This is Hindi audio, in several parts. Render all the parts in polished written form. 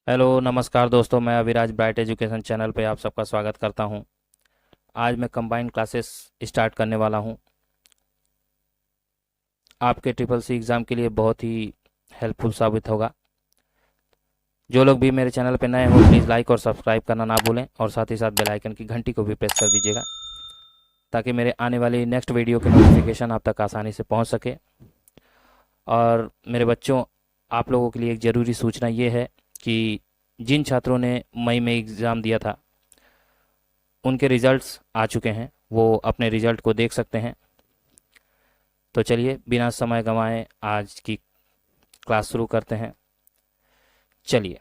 हेलो नमस्कार दोस्तों, मैं अविराज ब्राइट एजुकेशन चैनल पे आप सबका स्वागत करता हूं। आज मैं कंबाइंड क्लासेस स्टार्ट करने वाला हूं। आपके ट्रिपल सी एग्ज़ाम के लिए बहुत ही हेल्पफुल साबित होगा। जो लोग भी मेरे चैनल पे नए हो प्लीज़ लाइक और सब्सक्राइब करना ना भूलें और साथ ही साथ बेल आइकन की घंटी को भी प्रेस कर दीजिएगा ताकि मेरे आने वाली नेक्स्ट वीडियो की नोटिफिकेशन आप तक आसानी से पहुंच सके। और मेरे बच्चों, आप लोगों के लिए एक ज़रूरी सूचना ये है कि जिन छात्रों ने मई में एग्ज़ाम दिया था उनके रिजल्ट्स आ चुके हैं, वो अपने रिजल्ट को देख सकते हैं। तो चलिए बिना समय गंवाए आज की क्लास शुरू करते हैं। चलिए,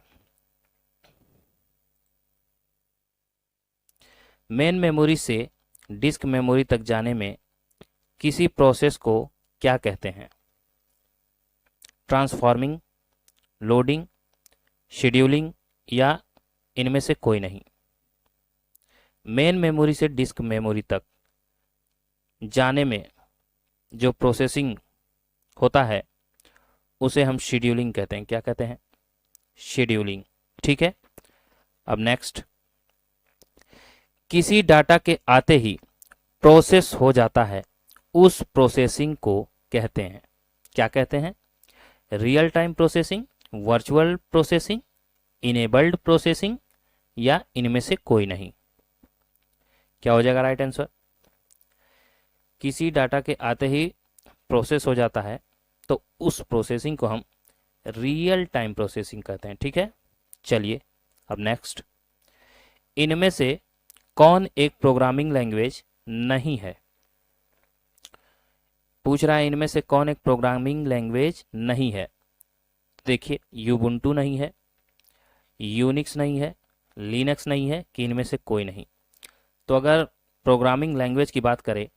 मेन मेमोरी से डिस्क मेमोरी तक जाने में किसी प्रोसेस को क्या कहते हैं? ट्रांसफॉर्मिंग, लोडिंग, शेड्यूलिंग या इनमें से कोई नहीं। मेन मेमोरी से डिस्क मेमोरी तक जाने में जो प्रोसेसिंग होता है उसे हम शेड्यूलिंग कहते हैं। क्या कहते हैं? शेड्यूलिंग। ठीक है। अब नेक्स्ट, किसी डाटा के आते ही प्रोसेस हो जाता है, उस प्रोसेसिंग को कहते हैं। क्या कहते हैं? Real time processing, virtual processing, enabled processing या इनमें से कोई नहीं। क्या हो जाएगा राइट आंसर? किसी डाटा के आते ही प्रोसेस हो जाता है तो उस प्रोसेसिंग को हम रियल टाइम प्रोसेसिंग कहते हैं। ठीक है। चलिए अब नेक्स्ट, इनमें से कौन एक प्रोग्रामिंग लैंग्वेज नहीं है? पूछ रहा है इनमें से कौन एक प्रोग्रामिंग लैंग्वेज नहीं है। देखिए, यूबुंटू नहीं है, यूनिक्स नहीं है, लिनक्स नहीं है कि इनमें से कोई नहीं। तो अगर प्रोग्रामिंग लैंग्वेज की बात करें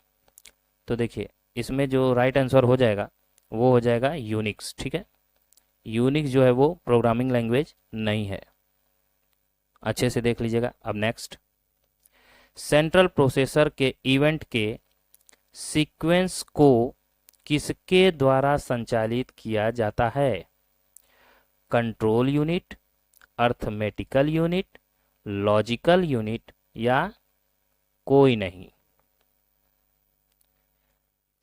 तो देखिए, इसमें जो राइट आंसर हो जाएगा वो हो जाएगा यूनिक्स। ठीक है। यूनिक्स जो है वो प्रोग्रामिंग लैंग्वेज नहीं है। अच्छे से देख लीजिएगा। अब नेक्स्ट, सेंट्रल प्रोसेसर के इवेंट के सीक्वेंस को किसके द्वारा संचालित किया जाता है? Control unit, arithmetical unit, logical unit या कोई नहीं।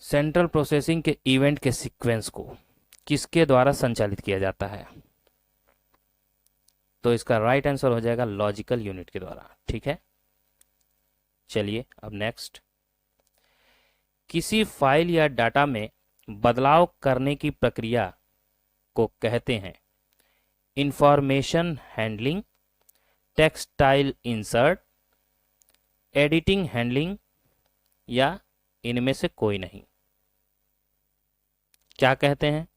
सेंट्रल प्रोसेसिंग के इवेंट के सीक्वेंस को किसके द्वारा संचालित किया जाता है? तो इसका राइट आंसर हो जाएगा लॉजिकल यूनिट के द्वारा। ठीक है। चलिए अब नेक्स्ट, किसी फाइल या डाटा में बदलाव करने की प्रक्रिया को कहते हैं information handling, textile insert, editing handling या इनमें से कोई नहीं। क्या कहते हैं?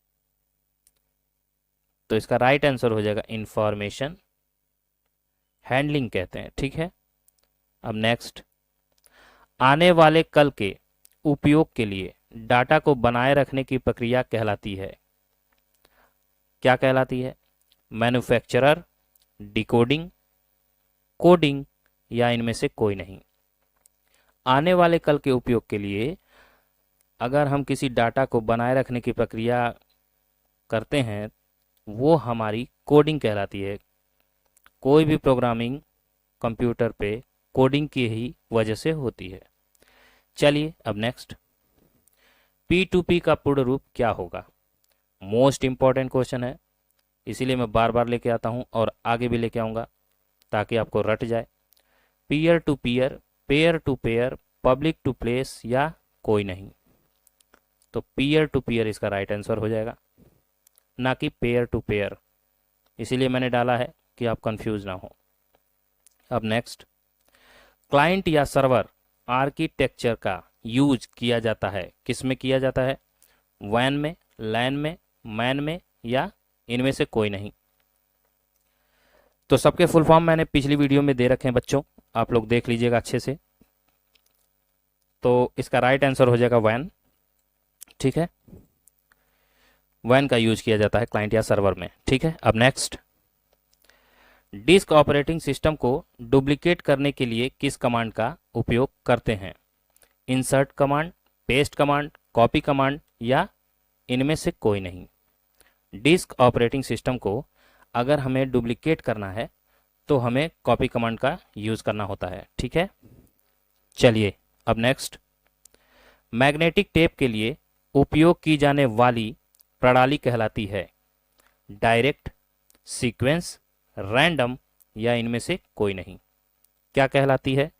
तो इसका राइट आंसर हो जाएगा इंफॉर्मेशन हैंडलिंग कहते हैं। ठीक है। अब नेक्स्ट, आने वाले कल के उपयोग के लिए डाटा को बनाए रखने की प्रक्रिया कहलाती है। क्या कहलाती है? मैन्युफैक्चरर, डिकोडिंग, कोडिंग या इनमें से कोई नहीं। आने वाले कल के उपयोग के लिए अगर हम किसी डाटा को बनाए रखने की प्रक्रिया करते हैं वो हमारी कोडिंग कहलाती है। कोई भी प्रोग्रामिंग कंप्यूटर पे कोडिंग की ही वजह से होती है। चलिए अब नेक्स्ट, P2P का पूर्ण रूप क्या होगा? मोस्ट इंपॉर्टेंट क्वेश्चन है, इसीलिए मैं बार बार लेके आता हूं और आगे भी लेके आऊंगा ताकि आपको रट जाए। Peer to peer, pair to pair, public to place या कोई नहीं। तो पीयर टू पीयर इसका राइट आंसर हो जाएगा, ना कि पेयर टू पेयर। इसीलिए मैंने डाला है कि आप कंफ्यूज ना हो। अब नेक्स्ट, क्लाइंट या सर्वर आर्किटेक्चर का यूज किया जाता है, किस में किया जाता है? वैन में, लैन में, मैन में या इनमें से कोई नहीं। तो सबके फुल फॉर्म मैंने पिछली वीडियो में दे रखे हैं बच्चों, आप लोग देख लीजिएगा अच्छे से। तो इसका राइट आंसर हो जाएगा वैन। ठीक है। वैन का यूज किया जाता है क्लाइंट या सर्वर में। ठीक है। अब नेक्स्ट, डिस्क ऑपरेटिंग सिस्टम को डुप्लीकेट करने के लिए किस कमांड का उपयोग करते हैं? Insert command, paste command, copy command या इनमें से कोई नहीं। डिस्क ऑपरेटिंग सिस्टम को अगर हमें डुप्लीकेट करना है तो हमें कॉपी कमांड का यूज़ करना होता है। ठीक है, चलिए अब नेक्स्ट, मैग्नेटिक टेप के लिए उपयोग की जाने वाली प्रणाली कहलाती है डायरेक्ट, सीक्वेंस, रैंडम या इनमें से कोई नहीं। क्या कहलाती है?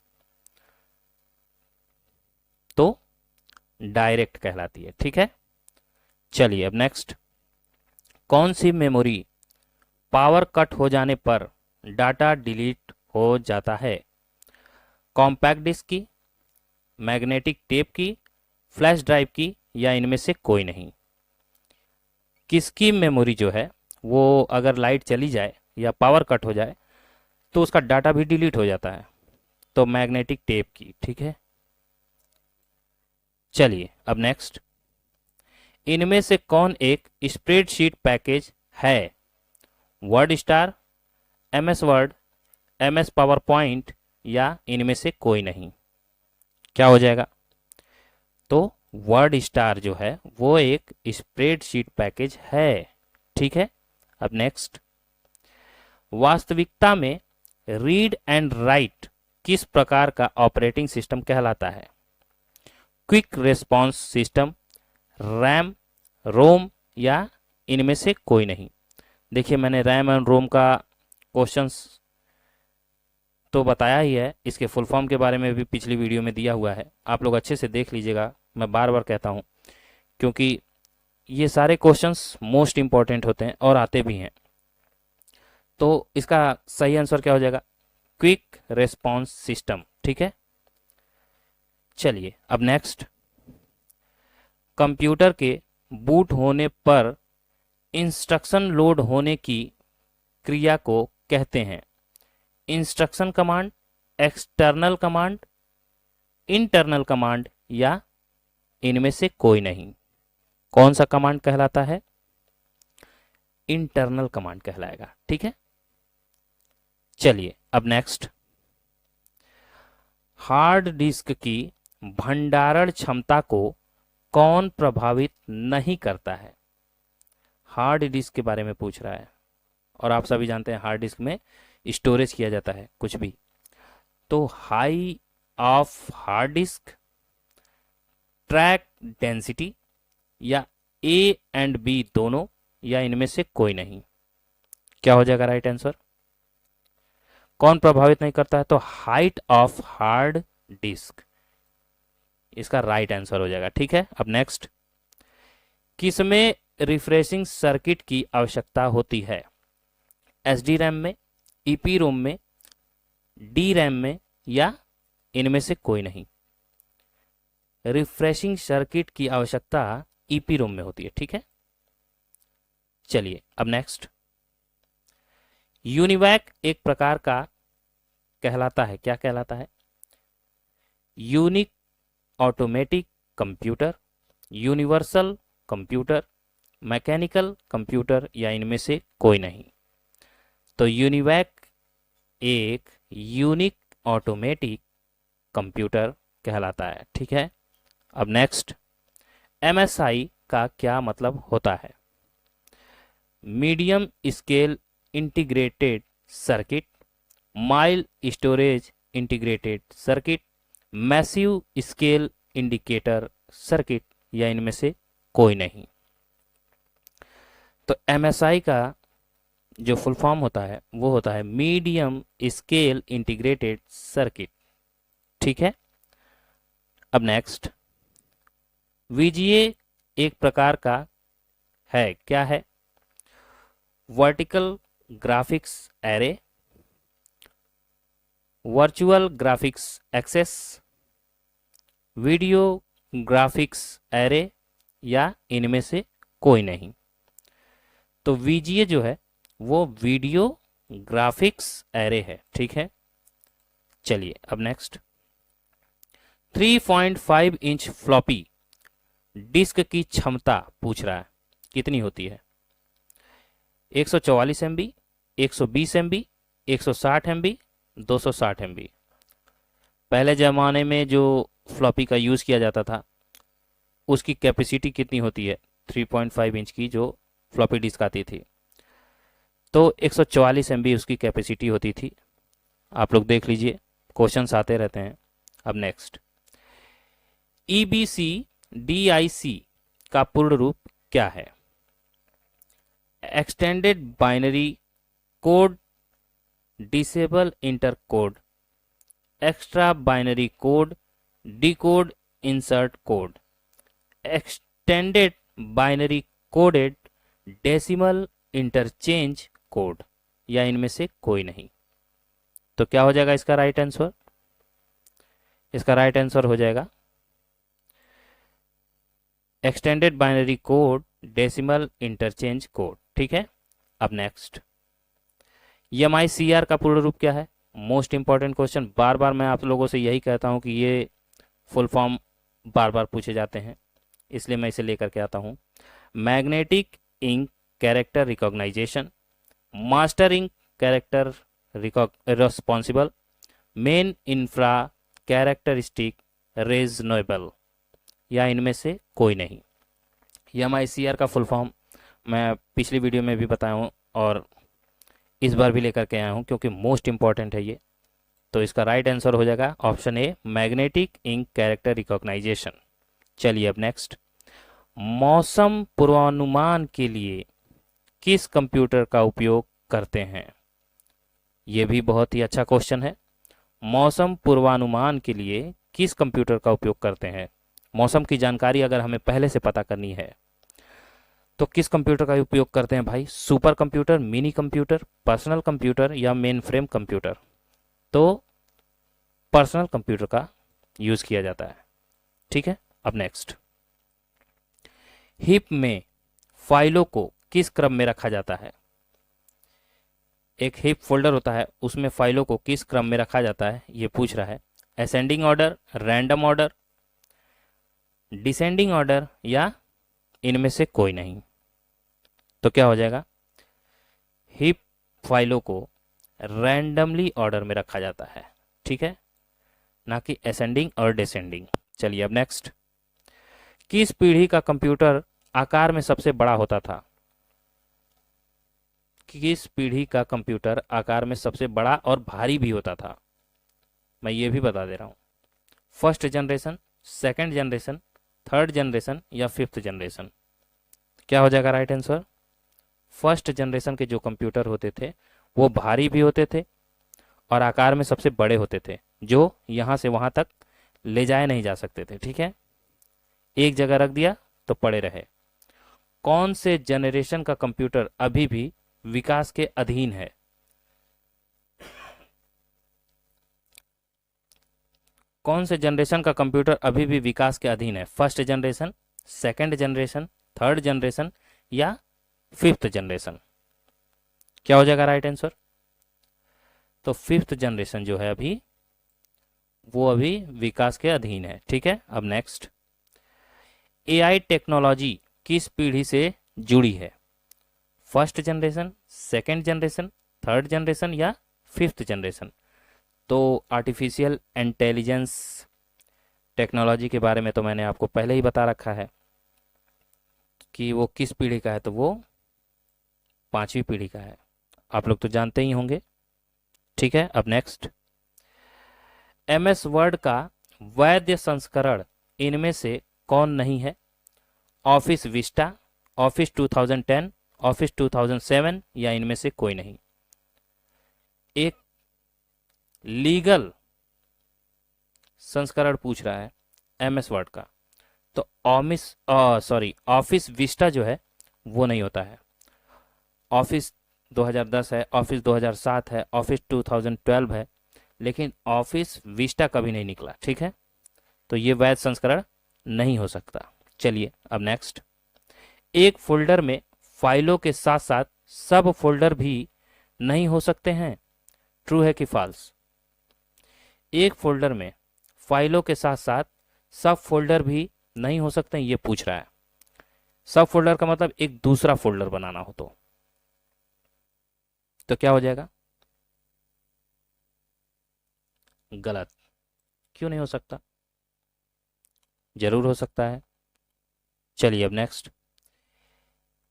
तो डायरेक्ट कहलाती है। ठीक है, चलिए अब नेक्स्ट, कौन सी मेमोरी पावर कट हो जाने पर डाटा डिलीट हो जाता है? कॉम्पैक्ट डिस्क की, मैग्नेटिक टेप की, फ्लैश ड्राइव की या इनमें से कोई नहीं। किसकी मेमोरी जो है वो अगर लाइट चली जाए या पावर कट हो जाए तो उसका डाटा भी डिलीट हो जाता है? तो मैग्नेटिक टेप की। ठीक है, चलिए अब नेक्स्ट, इनमें से कौन एक स्प्रेडशीट पैकेज है? Word star, MS word, MS power point या इनमें से कोई नहीं। क्या हो जाएगा? तो वर्ड स्टार जो है वो एक स्प्रेडशीट पैकेज है। ठीक है, अब नेक्स्ट, वास्तविकता में रीड एंड राइट किस प्रकार का ऑपरेटिंग सिस्टम कहलाता है? क्विक रिस्पांस सिस्टम, रैम, रोम या इनमें से कोई नहीं। देखिए मैंने रैम एंड रोम का क्वेश्चंस तो बताया ही है, इसके फुल फॉर्म के बारे में भी पिछली वीडियो में दिया हुआ है, आप लोग अच्छे से देख लीजिएगा। मैं बार बार कहता हूं क्योंकि ये सारे क्वेश्चंस मोस्ट इंपॉर्टेंट होते हैं और आते भी हैं। तो इसका सही आंसर क्या हो जाएगा? Quick response system. ठीक है, चलिए अब नेक्स्ट, कंप्यूटर के बूट होने पर इंस्ट्रक्शन लोड होने की क्रिया को कहते हैं instruction command, external command, internal command या इनमें से कोई नहीं। कौन सा कमांड कहलाता है? इंटरनल कमांड कहलाएगा। ठीक है, चलिए अब नेक्स्ट, हार्ड डिस्क की भंडारण क्षमता को कौन प्रभावित नहीं करता है? हार्ड डिस्क के बारे में पूछ रहा है और आप सभी जानते हैं हार्ड डिस्क में स्टोरेज किया जाता है कुछ भी। तो high of hard disk, track density या ए एंड बी दोनों या इनमें से कोई नहीं। क्या हो जाएगा राइट आंसर? कौन प्रभावित नहीं करता है? तो हाइट ऑफ हार्ड डिस्क इसका राइट आंसर हो जाएगा। ठीक है, अब नेक्स्ट, किसमें रिफ्रेशिंग सर्किट की आवश्यकता होती है? एसडी रैम में, ईपी रोम में, डी रैम में या इनमें से कोई नहीं। रिफ्रेशिंग सर्किट की आवश्यकता ईपी रोम में होती है। ठीक है, चलिए अब नेक्स्ट, यूनिवैक एक प्रकार का कहलाता है, क्या कहलाता है? Unique automatic computer, universal computer, mechanical computer या इनमें से कोई नहीं। तो यूनिवैक एक यूनिक ऑटोमेटिक कंप्यूटर कहलाता है। ठीक है, अब नेक्स्ट, एमएसआई का क्या मतलब होता है? Medium scale integrated circuit, mild storage integrated circuit, massive scale indicator circuit या इनमें से कोई नहीं। तो एमएसआई का जो फुल फॉर्म होता है वो होता है मीडियम स्केल इंटीग्रेटेड सर्किट। ठीक है, अब नेक्स्ट, वीजीए एक प्रकार का है, क्या है? Vertical graphics array, virtual graphics access, video graphics array या इनमें से कोई नहीं। तो वीजीए जो है वो वीडियो ग्राफिक्स एरे है। ठीक है, चलिए अब नेक्स्ट, 3.5 इंच फ्लॉपी डिस्क की क्षमता पूछ रहा है, कितनी होती है? 144 MB, 120 MB, 160 MB, 260 MB। पहले ज़माने में जो फ्लॉपी का यूज़ किया जाता था उसकी कैपेसिटी कितनी होती है? 3.5 इंच की जो फ्लॉपी डिस्क आती थी तो 144 MB उसकी कैपेसिटी होती थी। आप लोग देख लीजिए, क्वेश्चंस आते रहते हैं। अब नेक्स्ट, EBC DIC का पूर्ण रूप क्या है? Extended binary code disable inter code, extra binary code decode insert code, extended binary coded decimal interchange code, या इनमें से कोई नहीं। तो क्या हो जाएगा इसका राइट आंसर? इसका राइट आंसर हो जाएगा extended binary code decimal interchange code. ठीक है। अब नेक्स्ट, MICR का पूर्ण रूप क्या है? मोस्ट इंपॉर्टेंट क्वेश्चन, बार बार मैं आप लोगों से यही कहता हूं कि ये फुल फॉर्म बार बार पूछे जाते हैं, इसलिए मैं इसे लेकर के आता हूं। Magnetic ink character recognition, master ink character responsible, main infra characteristic reasonable, या इनमें से कोई नहीं। MICR का फुल फॉर्म मैं पिछली वीडियो में भी बताया हूँ और इस बार भी लेकर के आया हूँ क्योंकि मोस्ट इंपॉर्टेंट है ये। तो इसका राइट आंसर हो जाएगा option A, magnetic ink character recognition. चलिए अब नेक्स्ट, मौसम पूर्वानुमान के लिए किस कंप्यूटर का उपयोग करते हैं? ये भी बहुत ही अच्छा क्वेश्चन है। मौसम पूर्वानुमान के लिए किस कंप्यूटर का उपयोग करते हैं? मौसम की जानकारी अगर हमें पहले से पता करनी है तो किस कंप्यूटर का उपयोग करते हैं भाई? Super computer, mini computer, personal computer, या मेन फ्रेम कंप्यूटर? तो पर्सनल कंप्यूटर का यूज किया जाता है। ठीक है। अब नेक्स्ट, हिप में फाइलों को किस क्रम में रखा जाता है? एक हिप फोल्डर होता है, उसमें फाइलों को किस क्रम में रखा जाता है ये पूछ रहा है। Ascending order, random order, descending order, या इनमें से कोई नहीं? तो क्या हो जाएगा? हिप फाइलों को रैंडमली ऑर्डर में रखा जाता है। ठीक है, ना कि असेंडिंग और डिसेंडिंग। चलिए अब नेक्स्ट, किस पीढ़ी का कंप्यूटर आकार में सबसे बड़ा होता था? किस पीढ़ी का कंप्यूटर आकार में सबसे बड़ा और भारी भी होता था? मैं ये भी बता दे रहा हूं। First generation, second generation, third generation, या फिफ्थ जनरेशन? क्या हो जाएगा राइट आंसर? फर्स्ट जनरेशन के जो कंप्यूटर होते थे वो भारी भी होते थे और आकार में सबसे बड़े होते थे, जो यहां से वहां तक ले जाए नहीं जा सकते थे। ठीक है, एक जगह रख दिया तो पड़े रहे। कौन से जनरेशन का कंप्यूटर अभी भी विकास के अधीन है? कौन से जनरेशन का कंप्यूटर अभी भी विकास के अधीन है? First generation, second generation, third generation, या फिफ्थ जनरेशन? क्या हो जाएगा राइट आंसर? तो फिफ्थ जनरेशन जो है अभी वो अभी विकास के अधीन है। ठीक है। अब नेक्स्ट, AI टेक्नोलॉजी किस पीढ़ी से जुड़ी है? First generation, second generation, third generation, या फिफ्थ जनरेशन? तो आर्टिफिशियल इंटेलिजेंस टेक्नोलॉजी के बारे में तो मैंने आपको पहले ही बता रखा है कि वो किस पीढ़ी का है, तो वो पांचवी पीढ़ी का है। आप लोग तो जानते ही होंगे। ठीक है। अब नेक्स्ट, MS वर्ड का वैध संस्करण इनमें से कौन नहीं है? ऑफिस विस्टा, ऑफिस 2010, ऑफिस 2007, या इनमें से कोई नहीं? एक लीगल संस्करण पूछ रहा है MS वर्ड का, तो ऑफिस विस्टा जो है वो नहीं होता है। ऑफिस 2010 है, ऑफिस 2007 है, ऑफिस 2012 है, लेकिन ऑफिस विस्टा कभी नहीं निकला। ठीक है, तो ये वैध संस्करण नहीं हो सकता। चलिए अब नेक्स्ट, एक फोल्डर में फाइलों के साथ साथ सब फोल्डर भी नहीं हो सकते हैं? ट्रू है कि फॉल्स? एक फोल्डर में फाइलों के साथ साथ सब फोल्डर भी नहीं हो सकते हैं, ये पूछ रहा है। सब फोल्डर का मतलब एक दूसरा फोल्डर बनाना हो तो क्या हो जाएगा? गलत। क्यों नहीं हो सकता? जरूर हो सकता है। चलिए अब नेक्स्ट,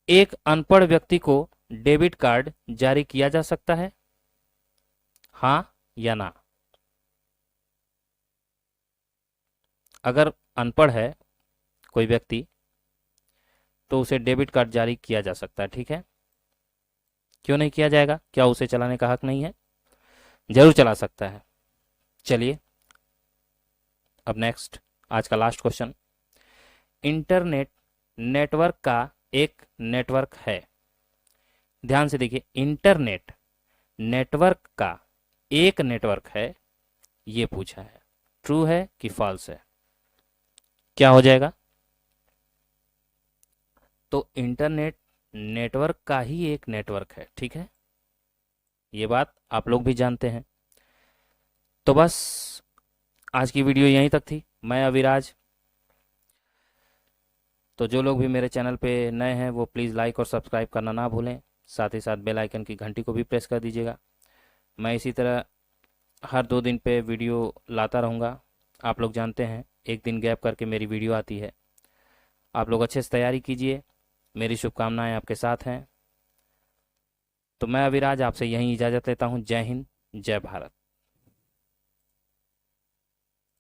एक अनपढ़ व्यक्ति को डेबिट कार्ड जारी किया जा सकता है? हाँ या ना? अगर अनपढ़ है कोई व्यक्ति तो उसे डेबिट कार्ड जारी किया जा सकता है, ठीक है। क्यों नहीं किया जाएगा? क्या उसे चलाने का हक नहीं है? जरूर चला सकता है। चलिए अब नेक्स्ट, आज का लास्ट क्वेश्चन। इंटरनेट नेटवर्क का एक नेटवर्क है। ध्यान से देखिए, इंटरनेट नेटवर्क का एक नेटवर्क है, ये पूछा है। ट्रू है कि फॉल्स है? क्या हो जाएगा? तो इंटरनेट नेटवर्क का ही एक नेटवर्क है, ठीक है। ये बात आप लोग भी जानते हैं। तो बस आज की वीडियो यहीं तक थी। मैं अविराज। तो जो लोग भी मेरे चैनल पे नए हैं वो प्लीज़ लाइक और सब्सक्राइब करना ना भूलें। साथ ही साथ बेल आइकन की घंटी को भी प्रेस कर दीजिएगा। मैं इसी तरह हर 2 दिन पे वीडियो लाता रहूँगा। आप लोग जानते हैं एक दिन गैप करके मेरी वीडियो आती है। आप लोग अच्छे से तैयारी कीजिए। मेरी शुभकामनाएं आपके साथ हैं। तो मैं अविराज आपसे यहीं इजाज़त लेता हूँ। जय हिंद, जय भारत।